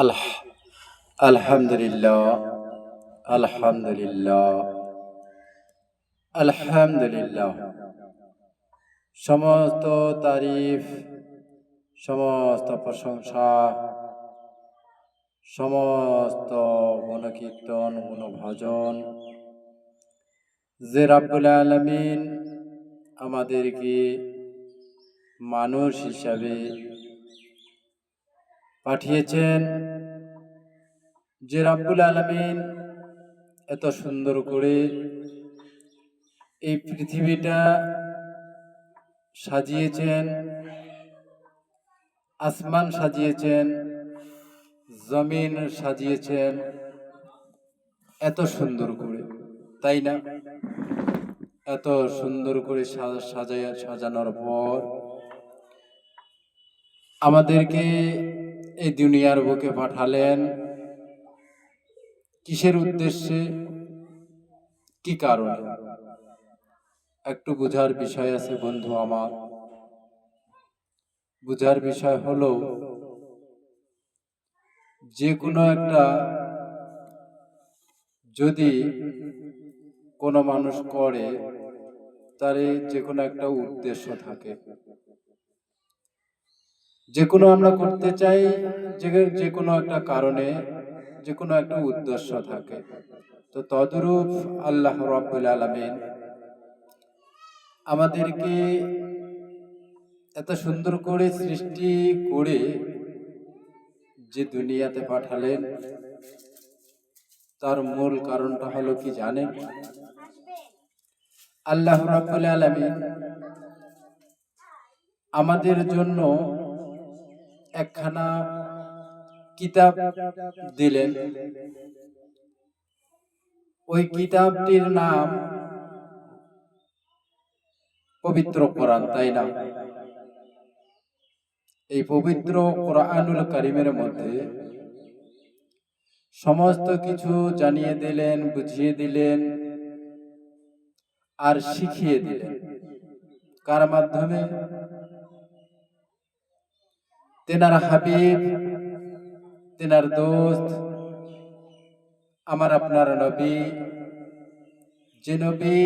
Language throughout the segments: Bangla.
আলহ আলহামদুলিল্লাহ আলহামদুলিল্লাহ আলহামদুলিল্লাহ। সমস্ত তারিফ, সমস্ত প্রশংসা, সমস্ত গুণকীর্তন গুণভজন যে রাব্বুল আলামিন আমাদেরকে মানুষ হিসাবে পাঠিয়েছেন, যে রাব্বুল আলামিন এত সুন্দর করে এই পৃথিবীটা সাজিয়েছেন, আসমান সাজিয়েছেন, জমিন সাজিয়েছেন এত সুন্দর করে, তাই না? এত সুন্দর করে সাজানোর পর আমাদেরকে এই দুনিয়ার বুকে পাঠালেন কিসের উদ্দেশ্যে, কি কারণে? একটু বুঝার বিষয় আছে বন্ধু আমার। বুঝার বিষয় হলো, যে কোনো একটা যদি কোনো মানুষ করে, তার যে কোনো একটা উদ্দেশ্য থাকে। যে কোনো আমরা করতে চাই, যে কোনো একটা কারণে যে কোনো একটা উদ্দেশ্য থাকে। তো তদ্রূপ আল্লাহ রাব্বুল আলামিন আমাদেরকে এত সুন্দর করে সৃষ্টি করে যে দুনিয়াতে পাঠালেন, তার মূল কারণটা হলো কি জানেন? আল্লাহ রাব্বুল আলামিন আমাদের জন্য একখানা কিতাব দিলেন। ওই কিতাবটির নাম পবিত্র কোরআন, তাই না? এই পবিত্র কোরআনুল কারীমের মধ্যে সমস্ত কিছু জানিয়ে দিলেন, বুঝিয়ে দিলেন আর শিখিয়ে দিলেন। কার মাধ্যমে? তেনার হাবিব, তেনার দোস্ত, আমার আপনার নবী, যে নবী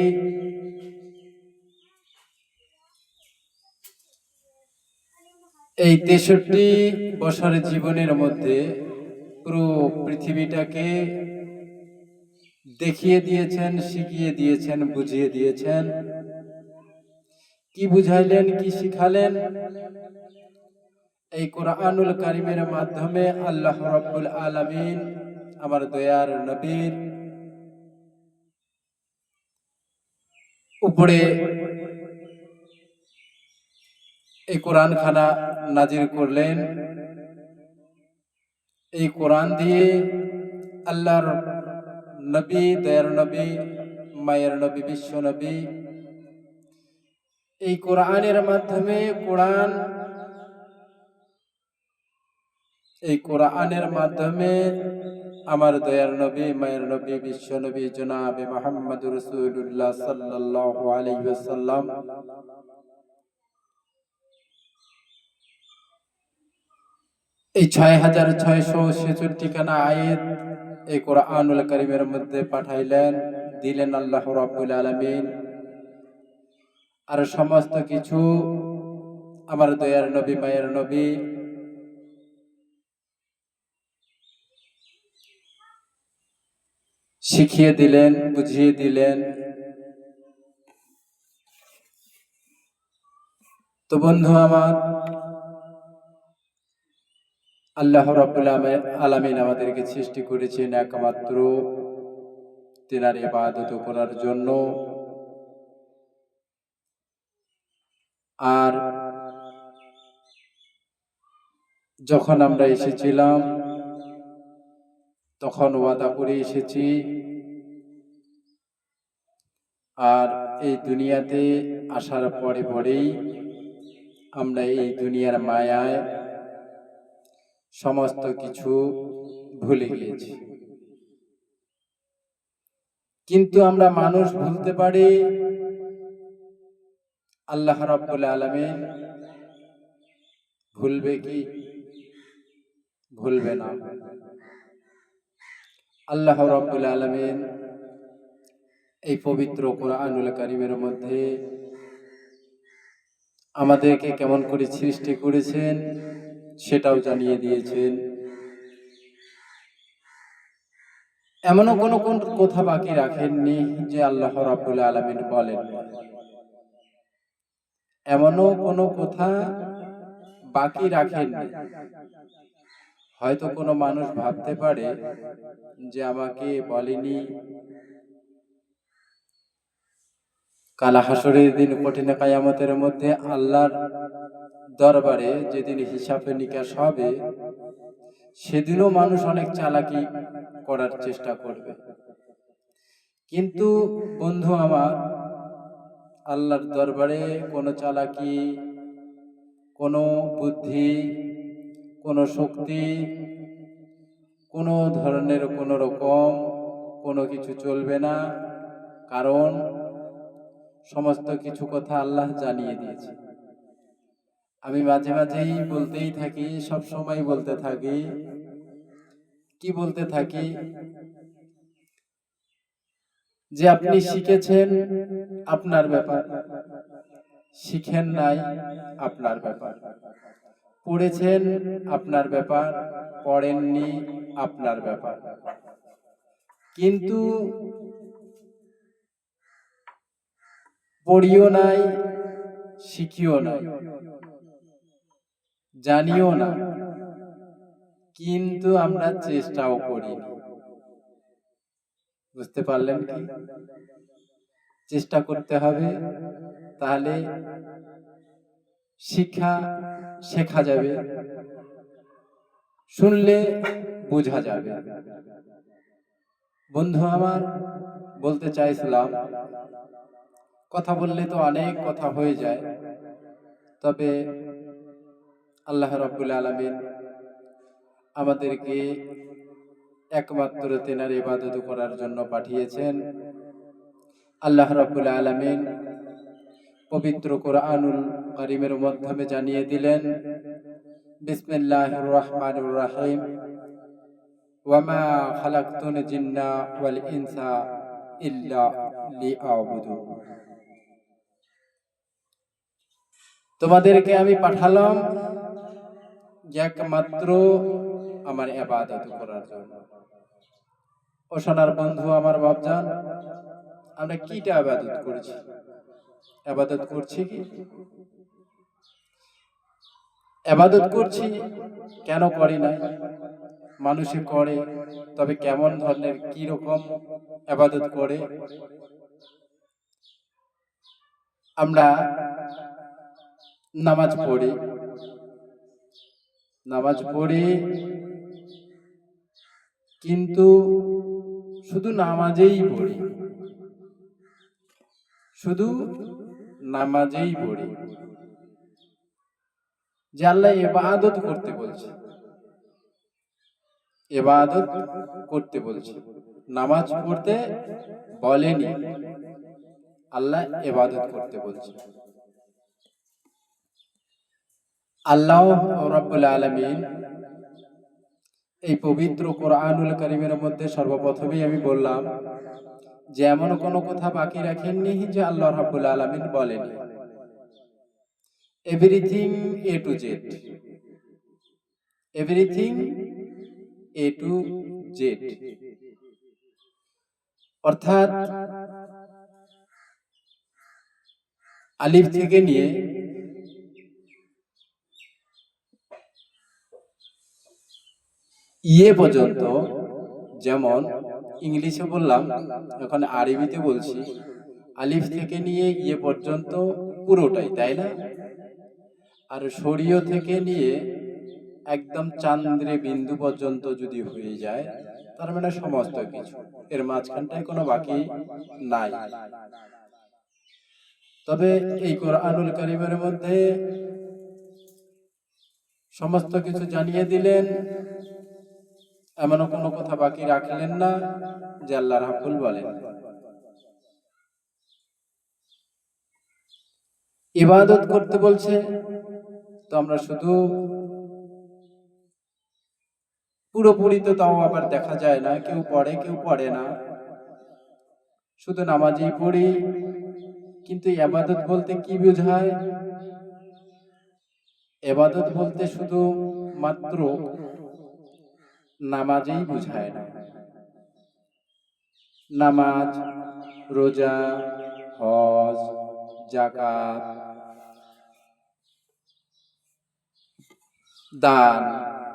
এই ৬৩ বছরের জীবনের মধ্যে পুরো পৃথিবীটাকে দেখিয়ে দিয়েছেন, শিখিয়ে দিয়েছেন, বুঝিয়ে দিয়েছেন। কি বুঝাইলেন, কি শিখালেন? এই কোরআনুল কারীমের মাধ্যমে আল্লাহ রাব্বুল আলামিন আমার দয়ার নবীর উপরে এই কোরআন খানা নাজিল করলেন। এই কোরআন দিয়ে আল্লাহর নবী, দয়ার নবী, মায়ের নবী, বিশ্ব নবী, এই কোরআনের মাধ্যমে এই কোরআনের মাধ্যমে আমার দয়ার নবী, মায়ের নবী, বিশ্ব নবী জনাবে মুহাম্মদুর রাসূলুল্লাহ সাল্লাল্লাহু আলাইহি ওয়াসাল্লাম এই ৬৬৬৬ খানা আয়াত এই কোরআনুল কারীমের মধ্যে পাঠাইলেন, দিলেন আল্লাহ রাব্বুল আলামিন। আর সমস্ত কিছু আমার দয়ার নবী, মায়ের নবী শিখিয়ে দিলেন, বুঝিয়ে দিলেন। তো বন্ধু আমার, আল্লাহ রাব্বুল আলামিন আমাদেরকে সৃষ্টি করেছেন একমাত্র তিনার ইবাদত করার জন্য। আর যখন আমরা এসেছিলাম তখন ওয়াদা করে এসেছি, আর এই দুনিয়াতে আসার পরেই আমরা এই দুনিয়ার মায়ায় সমস্ত কিছু ভুলে গিয়েছি। কিন্তু আমরা মানুষ ভুলতে পারি, আল্লাহ রাব্বুল আলামিন ভুলবে কি? ভুলবে না। আল্লাহ রাব্বুল আলামিন এই পবিত্র কোরআনুল কারীমের মধ্যে আমাদেরকে কেমন করে সৃষ্টি করেছেন সেটাও জানিয়ে দিয়েছেন। এমনও কোনো কথা বাকি রাখেননি যে আল্লাহ রাব্বুল আলামিন বলেন। এমনও কোনো কথা বাকি রাখেননি। হয়তো কোনো মানুষ ভাবতে পারে যে আমাকে বলেনি, কাল হাসরের দিন কঠিন কিয়ামতের মধ্যে আল্লাহর দরবারে যেদিন হিসাবে নিকাশ হবে সেদিনও মানুষ অনেক চালাকি করার চেষ্টা করবে। কিন্তু বন্ধু আমার, আল্লাহর দরবারে কোনো চালাকি, কোনো বুদ্ধি, কোনো শক্তি, কোনো ধরনের কোনো রকম কোনো কিছু চলবে না। কারণ সমস্ত কিছু কথা আল্লাহ জানিয়ে দিয়েছে। আমি মাঝে মাঝেই বলতেই থাকি, সব সময় বলতে থাকি, কি বলতে থাকি, যে আপনি শিখেছেন আপনার ব্যাপার, শিখেন নাই আপনার ব্যাপার, পড়েছেন আপনার ব্যাপার, পড়েননি আপনার ব্যাপার। কিন্তু পড়িও নাই, শিখিও নাই, জানিও না, কিন্তু আমরা চেষ্টাও করিনি। বুঝতে পারলেন কি? চেষ্টা করতে হবে, তাহলে শেখা যাবে, শুনলে বোঝা যাবে। বন্ধু আমার, বলতে চাইছিলাম, কথা বললে তো অনেক কথা হয়ে যায়, তবে আল্লাহ রাব্বুল আলামিন আমাদেরকে একমাত্র তেনার ইবাদত করার জন্য পাঠিয়েছেন। আল্লাহ রাব্বুল আলামিন পবিত্র কোরআনুল কারীমের মাধ্যমে জানিয়ে দিলেন, বিসমিল্লাহির রহমানির রহিম, ওয়া মা খালাকতুল জিন্না ওয়াল ইনসা ইল্লা লিয়াবুদুন। তোমাদেরকে আমি পাঠালাম একমাত্র আমার ইবাদত করার জন্য। ও সোনার বন্ধু আমার বাপজান, আমরা কিটা ইবাদত করেছি? ইবাদত করছি কি? ইবাদত করছি, কেন করি না? মানুষে করে, তবে কেমন ধরনের, কি রকম ইবাদত করে? আমরা নামাজ পড়ি, কিন্তু শুধু নামাজেই পড়ি, শুধু নামাজেই পড়ি। যে আল্লাহ ইবাদত করতে বলছে, ইবাদত করতে বলছে, নামাজ পড়তে বলেনি, আল্লাহ ইবাদত করতে বলছে। আল্লাহ রাব্বুল আলামিন এই পবিত্র কোরআনুল কারীমের মধ্যে সর্বপ্রথমেই আমি বললাম যে এমন কোনো কথা বাকি রাখেননি যে আল্লাহ রাব্বুল আলামিন বলেনি। Everything A to Z, everything A to Z, অর্থাৎ আলিফ থেকে নিয়ে ইয়ে পর্যন্ত, যেমন ইংলিশে বললাম, এখন আরবিতে বলছি, আলিফ থেকে নিয়ে ইয়ে পর্যন্ত পুরোটাই, তাই না? আর শরীয় থেকে নিয়ে একদম চান্দ্রে বিন্দু পর্যন্ত যদি হয়ে যায়, তার মানে সমস্ত কিছু, এর মাঝখানটায় কোনো বাকি নাই। তবে এই কোরআনুল কারীমের মধ্যে সমস্ত কিছু জানিয়ে দিলেন, এমন কোনো কথা বাকি রাখলেন না যে আল্লাহ রাব্বুল বলেন। ইবাদত করতে বলছে, তো আমরা শুধু পুরোপুরি তো তাও আবার দেখা যায় না, কেউ পড়ে কেউ পড়ে না, শুধু নামাজই পড়ি। কিন্তু ইবাদত বলতে কি বোঝায়? ইবাদত বলতে শুধু মাত্র নামাজেই বোঝায় না। নামাজ, রোজা, হজ, যাকাত, দান,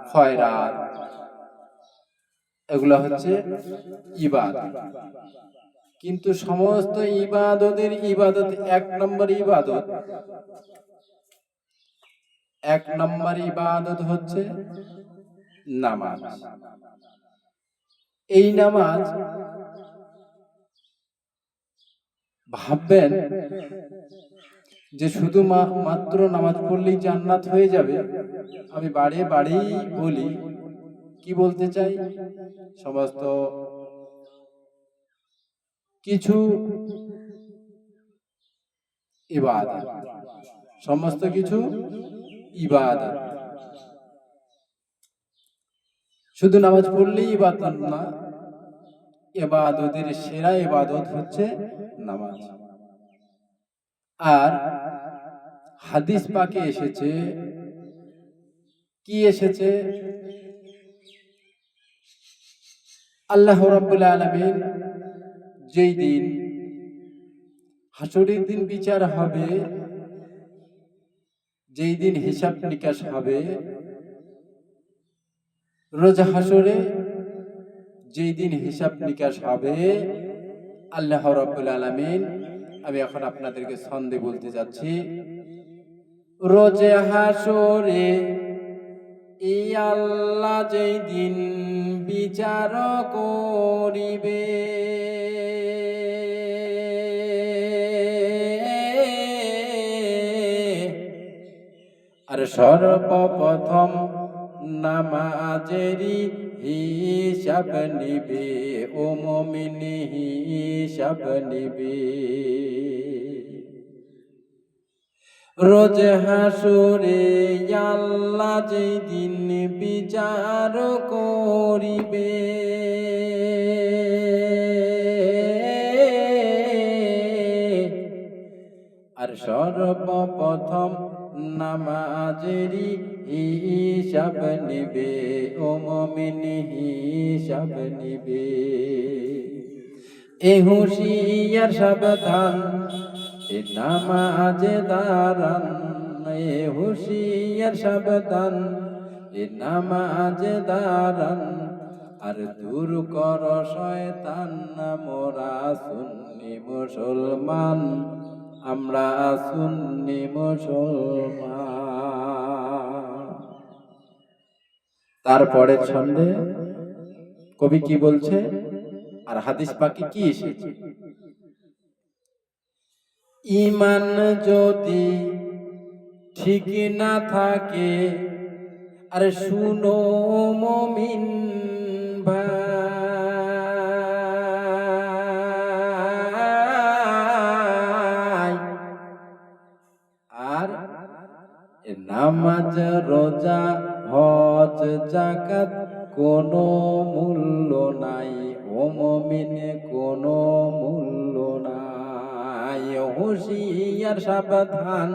খয়রাত, এগুলো হচ্ছে ইবাদত। কিন্তু সমস্ত ইবাদতের ইবাদত এক নম্বর ইবাদত, এক নম্বর ইবাদত হচ্ছে নামাজ। এই নামাজ ভাববেন যে শুধু মাত্র নামাজ পড়লেই জান্নাত হয়ে যাবে। আমি বারে বারেই বলি, কি বলতে চাই, সমস্ত কিছু ইবাদত, সমস্ত কিছু ইবাদত, শুধু নামাজ পড়লেই ইবাদত না, ইবাদতের সেরা ইবাদত হচ্ছে নামাজ। আর হাদিস পাকে এসেছে, কি এসেছে? আল্লাহ রাব্বুল আলামিন যেই দিন হাসরের দিন বিচার হবে, যেই দিন হিসাব নিকাশ হবে, রোজ হাসরে যেই দিন হিসাব নিকাশ হবে, আল্লাহ রাব্বুল আলামিন, আমি এখন আপনাদেরকে ছন্দে বলতে যাচ্ছি, রোজ হাসরে এই আল্লাহ যেই দিন বিচার করিবে, আর সর্বপ্রথম নামাজেরই হিসাব নিবে, ও মুমিন হিসাব নিবে। রোজ হাসরে আল্লাহ যেই দিন বিচার করিবে, আর সর্বপ্রথম নামাজেরই হিসাব নিবে, ও মুমিন হিসাব নিবে। এ হুঁশিয়ার সাবধান, এ নামাজে দাঁড়ান, এ হুঁশিয়ার সাবধান, এ নামাজে দাঁড়ান, আর দূর কর শয়তান, মোরা সুন্নি মুসলমান, আমরা সুন্নি মুসলমান। তারপরে ছন্দে কবি কি বলছে, আর হাদিস পাকে কি এসেছে? ঈমান যদি ঠিক না থাকে, আর শুনো মুমিন ভাই, আর নামাজ, রোজা, হজ, যাকাত কোনো মূল্য নাই, ও মুমিন কোনো মূল্য নাই। হুঁশিয়ার সাবধান,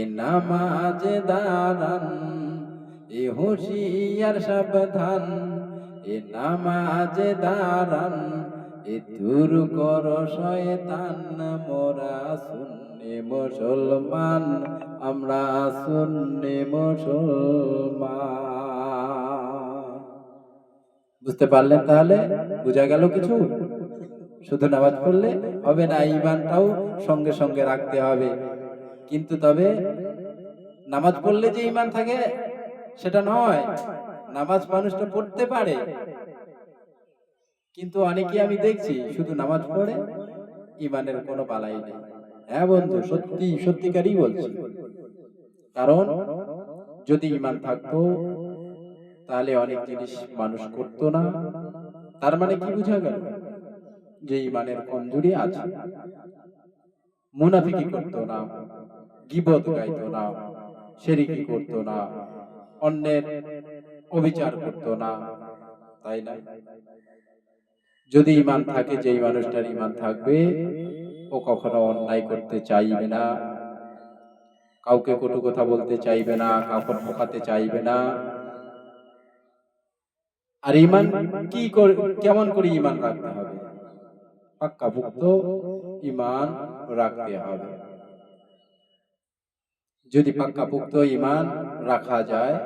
এ নামাজে দাঁড়ান, এ হুঁশিয়ার সাবধান, এ নামাজে দাঁড়ান, এ দূর কর শয়তান, মোরা সুন্নি মুসলমান, আমরা সুন্নি মুসলমান। বুঝতে পারলেন? তাহলে বোঝা গেল কিছু? শুধু নামাজ পড়লে হবে না, ঈমানটাও সঙ্গে সঙ্গে রাখতে হবে। কিন্তু তবে নামাজ পড়লে যে ঈমান থাকে সেটা নয়। নামাজ মানুষটা পড়তে পারে, কিন্তু অনেকে আমি দেখছি শুধু নামাজ পড়ে, ঈমানের কোনো বালাই নেই। হ্যাঁ বন্ধু, সত্যি সত্যিকারই বলছি। কারণ যদি ঈমান থাকতো তাহলে অনেক জিনিস মানুষ করতো না। তার মানে কি বোঝা গেল? যে ঈমানের কমজোরি আছে। মুনাফিকি করতো না, গীবত গাইতো না, শিরকি করতো না, অন্যের অবিচার করতো না, তাই না? যদি ঈমান থাকে, যেই মানুষটার ঈমান থাকবে, ও কখনো অন্যায় করতে চাইবে না, কাউকে কটু কথা বলতে চাইবে না, কাউকে ঠকাতে চাইবে না। আর ঈমান কেমন করে ঈমান রাখতে হবে? পাক্কাপোক্ত ঈমান রাখতে হবে। যদি পাক্কাপোক্ত ঈমান রাখা যায়,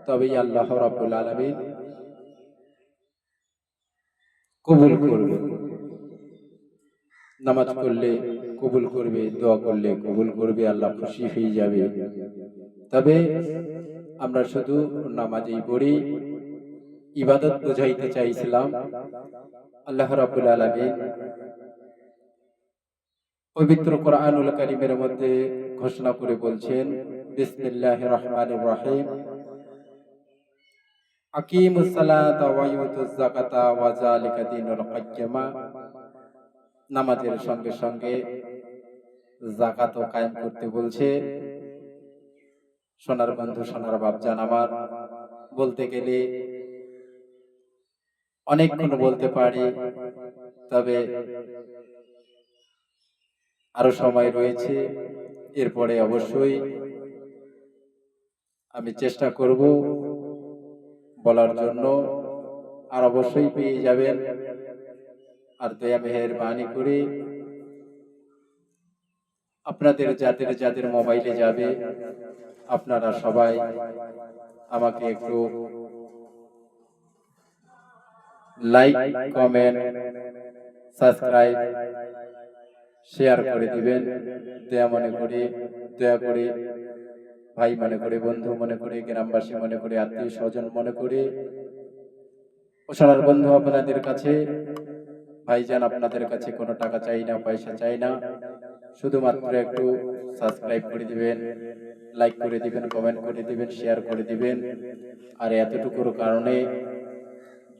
তবেই আল্লাহ রাব্বুল আলামিন কবুল করবে। নামাজ পড়লে কবুল করবে, দোয়া করলে কবুল করবে, আল্লাহ খুশি হয়ে যাবে। তবে আমরা শুধু নামাজই পড়ি, ইবাদত বুঝাইতে চাইছিলাম। আল্লাহ রাব্বুল আলামিন পবিত্র কোরআনুল কারীমের মধ্যে ঘোষণা করে বলছেন, বিসমিল্লাহির রহমানির রহিম, আকিমুস সালাতা ওয়া ইউতুজ যাকাতা ওয়া যালিকা দীনুল কাইয়্যিমা। নামাজের সঙ্গে সঙ্গে যাকাতও কায়েম করতে বলছে। সোনার বন্ধু, সোনার বাপজান আমার, বলতে গেলে অনেকক্ষণ বলতে পারি, তবে আরো সময় রয়েছে। এরপরে অবশ্যই আমি চেষ্টা করব বলার জন্য, আর অবশ্যই পেয়ে যাবেন। আর দয়া মেহেরবানি করে আপনাদের যাদের যাদের মোবাইলে যাবে, আপনারা সবাই আমাকে একটু লাইক, কমেন্ট, সাবস্ক্রাইব, শেয়ার করে দিবেন। দয়া করে ভাই মনে করে, বন্ধু মনে করে, গ্রামবাসী মনে করে, আত্মীয় স্বজন মনে করে, সোনার বন্ধু আপনাদের কাছে, ভাইজান আপনাদের কাছে কোনো টাকা চাই না, পয়সা চাই না, শুধুমাত্র একটু সাবস্ক্রাইব করে দিবেন, লাইক করে দিবেন, কমেন্ট করে দিবেন, শেয়ার করে দিবেন। আর এতটুকুর কারণে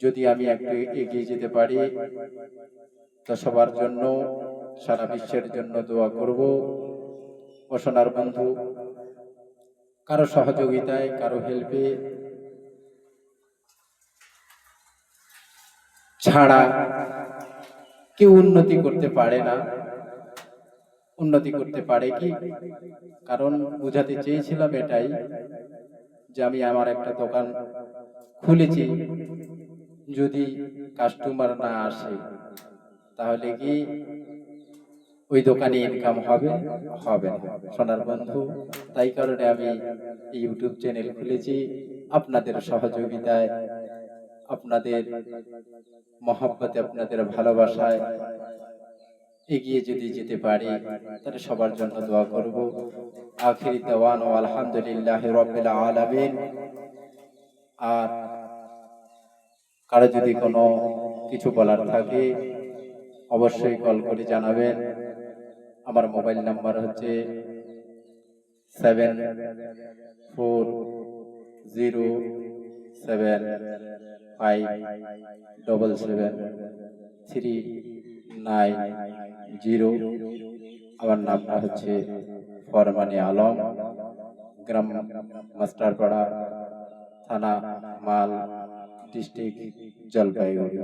যদি আমি একটু এগিয়ে যেতে পারি, তো সবার জন্য, সারা বিশ্বের জন্য দোয়া করব। ও সোনার বন্ধু, কারো সহযোগিতায়, কারো হেল্পে ছাড়া কেউ উন্নতি করতে পারে না। উন্নতি করতে পারে কি? কারণ বুঝাতে চেয়েছিলাম এটাই, যে আমি আমার একটা দোকান খুলেছি, যদি কাস্টমার না আসে তাহলে কি ওই দোকানে ইনকাম হবে? হবে না, সোনার বন্ধু। তাই কারণে আমি ইউটিউব চ্যানেল খুলেছি। আপনাদের সহযোগিতায়, আপনাদের মহব্বতে, আপনাদের ভালোবাসায় এগিয়ে যদি যেতে পারি, তাহলে সবার জন্য দোয়া করব। আখিরি দাওয়ানা আলহামদুলিল্লাহি রাব্বিল আলামিন। আর কারো যদি কোনো কিছু বলার থাকে, অবশ্যই কল করে জানাবেন। আমার মোবাইল নাম্বার হচ্ছে 7407577390। আমার নামটা হচ্ছে ফরমানে আলম, গ্রাম মাস্টারপাড়া, থানা মাল, ডিস্ট্রিক্ট জলপাইগুড়ি।